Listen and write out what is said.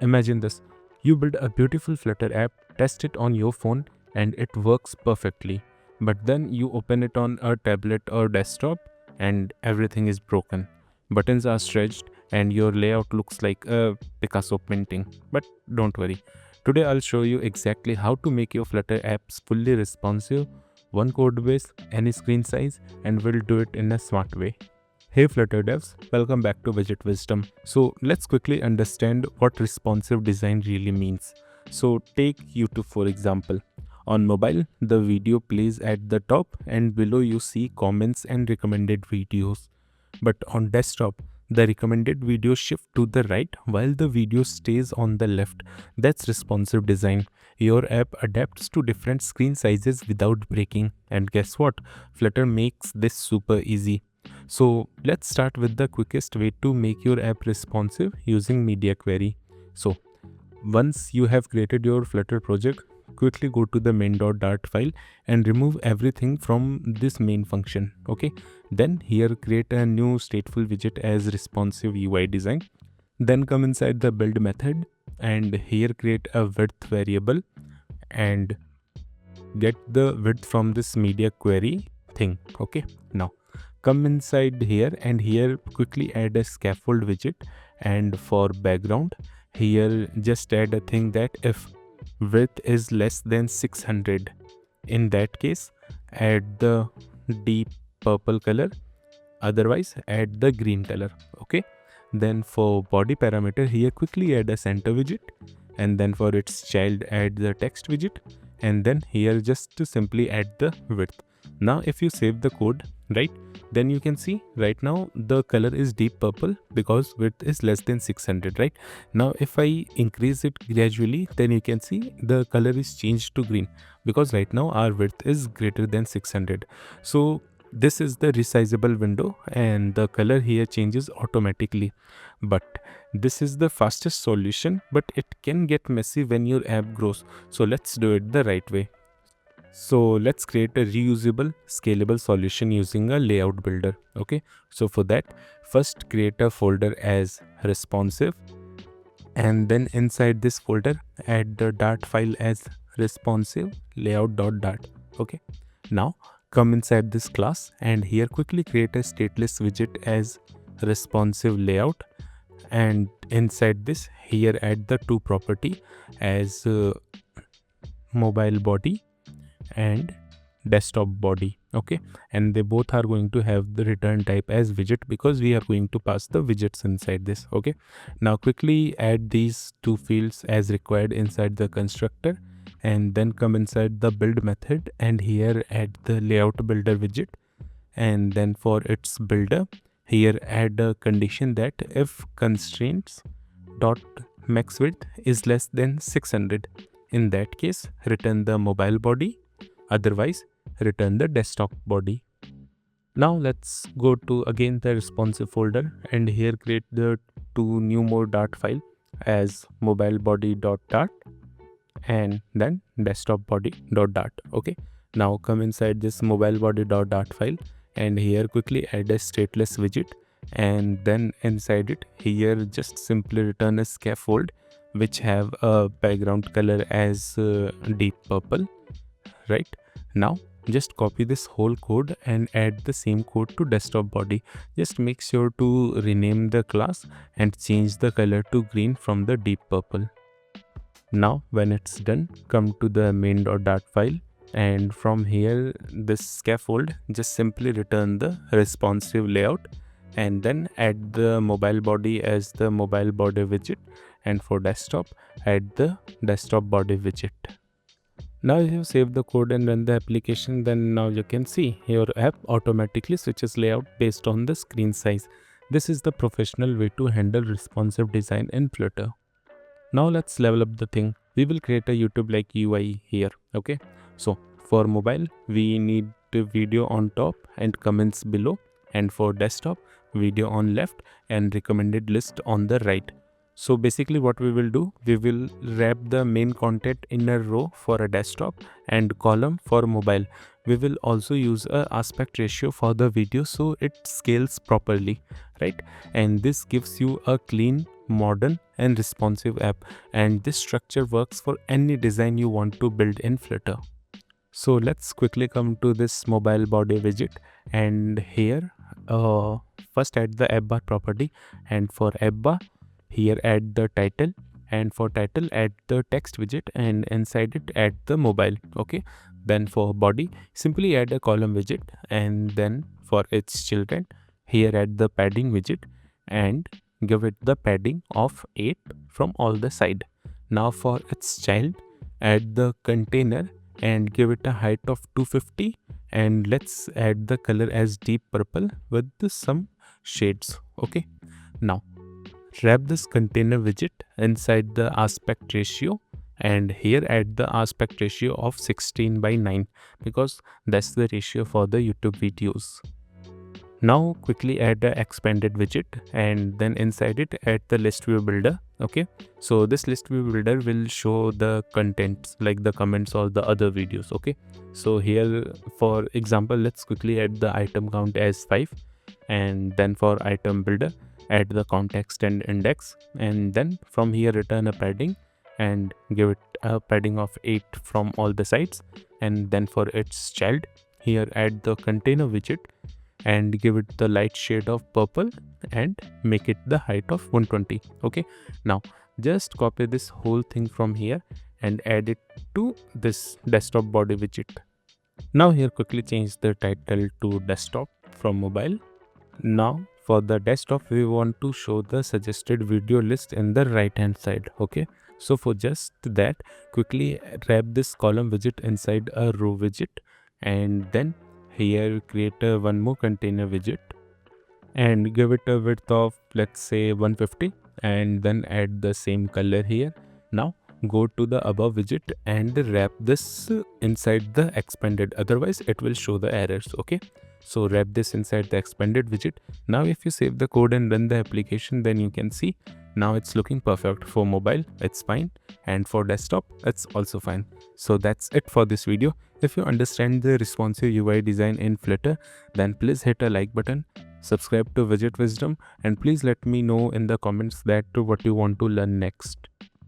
Imagine this. You build a beautiful Flutter app, test it on your phone, and it works perfectly. But then you open it on a tablet or desktop and everything is broken. Buttons are stretched and your layout looks like a Picasso painting. But don't worry. Today I'll show you exactly how to make your Flutter apps fully responsive, one code base, any screen size, and we'll do it in a smart way. Hey Flutter devs, welcome back to Widget Wisdom. So let's quickly understand what responsive design really means. So take YouTube for example. On mobile, the video plays at the top and below you see comments and recommended videos. But on desktop, the recommended videos shift to the right while the video stays on the left. That's responsive design. Your app adapts to different screen sizes without breaking. And guess what? Flutter makes this super easy. So let's start with the quickest way to make your app responsive using media query. So once you have created your Flutter project, quickly go to the main.dart file and remove everything from this main function. Okay, then here create a new stateful widget as responsive UI design. Then come inside the build method and here create a width variable and get the width from this media query thing. Okay, now come inside here and here quickly add a scaffold widget, and for background here just add a thing that if width is less than 600, in that case add the deep purple color, otherwise add the green color. Okay, then for body parameter here quickly add a center widget, and then for its child add the text widget, and then here just to simply add the width. Now if you save the code, right, then you can see right now the color is deep purple because width is less than 600, right? Now if I increase it gradually, then you can see the color is changed to green because right now our width is greater than 600. So this is the resizable window and the color here changes automatically. But this is the fastest solution, but it can get messy when your app grows. So let's do it the right way. So let's create a reusable, scalable solution using a layout builder. Okay, so for that, first create a folder as responsive, and then inside this folder, add the Dart file as responsive layout.dart. Okay, now come inside this class and here quickly create a stateless widget as responsive layout, and inside this here add the two property as mobile body and desktop body. Okay, and they both are going to have the return type as widget because we are going to pass the widgets inside this. Okay, now quickly add these two fields as required inside the constructor, and then come inside the build method and here add the layout builder widget, and then for its builder here add a condition that if constraints dot max width is less than 600, in that case return the mobile body, otherwise return the desktop body. Now let's go to again the responsive folder and here create the two new more Dart file as mobile body.dart and then desktop body.dart. Okay, now come inside this mobile body.dart file and here quickly add a stateless widget, and then inside it here just simply return a scaffold which have a background color as deep purple. Right, now just copy this whole code and add the same code to desktop body. Just make sure to rename the class and change the color to green from the deep purple. Now when it's done, come to the main.dart file and from here this scaffold just simply return the responsive layout, and then add the mobile body as the mobile body widget, and for desktop add the desktop body widget. Now if you save the code and run the application, then now you can see your app automatically switches layout based on the screen size. This is the professional way to handle responsive design in Flutter. Now let's level up the thing. We will create a YouTube like UI here. Okay, so for mobile we need the video on top and comments below, and for desktop video on left and recommended list on the right. So basically what we will do, we will wrap the main content in a row for a desktop and column for mobile. We will also use a aspect ratio for the video so it scales properly, right? And this gives you a clean modern and responsive app, and this structure works for any design you want to build in Flutter. So let's quickly come to this mobile body widget, and here first add the app bar property, and for app bar here add the title, and for title add the text widget, and inside it add the mobile. Okay, then for body simply add a column widget, and then for its children here add the padding widget and give it the padding of 8 from all the side. Now for its child add the container and give it a height of 250, and let's add the color as deep purple with some shades. Okay, now wrap this container widget inside the aspect ratio, and here add the aspect ratio of 16:9 because that's the ratio for the YouTube videos. Now quickly add the expanded widget, and then inside it add the list view builder. Okay, so this list view builder will show the contents like the comments or the other videos. Okay, so here for example let's quickly add the item count as 5, and then for item builder add the context and index, and then from here return a padding and give it a padding of 8 from all the sides, and then for its child here add the container widget and give it the light shade of purple and make it the height of 120. Okay, now just copy this whole thing from here and add it to this desktop body widget. Now here quickly change the title to desktop from mobile. Now for the desktop we want to show the suggested video list in the right hand side. Okay, so for just that quickly wrap this column widget inside a row widget, and then here create one more container widget and give it a width of let's say 150, and then add the same color here. Now go to the above widget and wrap this inside the expanded, otherwise it will show the errors. Okay, so wrap this inside the expanded widget. Now if you save the code and run the application, then you can see now it's looking perfect. For mobile it's fine, and for desktop it's also fine. So that's it for this video. If you understand the responsive UI design in Flutter, then please hit a like button, subscribe to Widget Wisdom, and please let me know in the comments that what you want to learn next.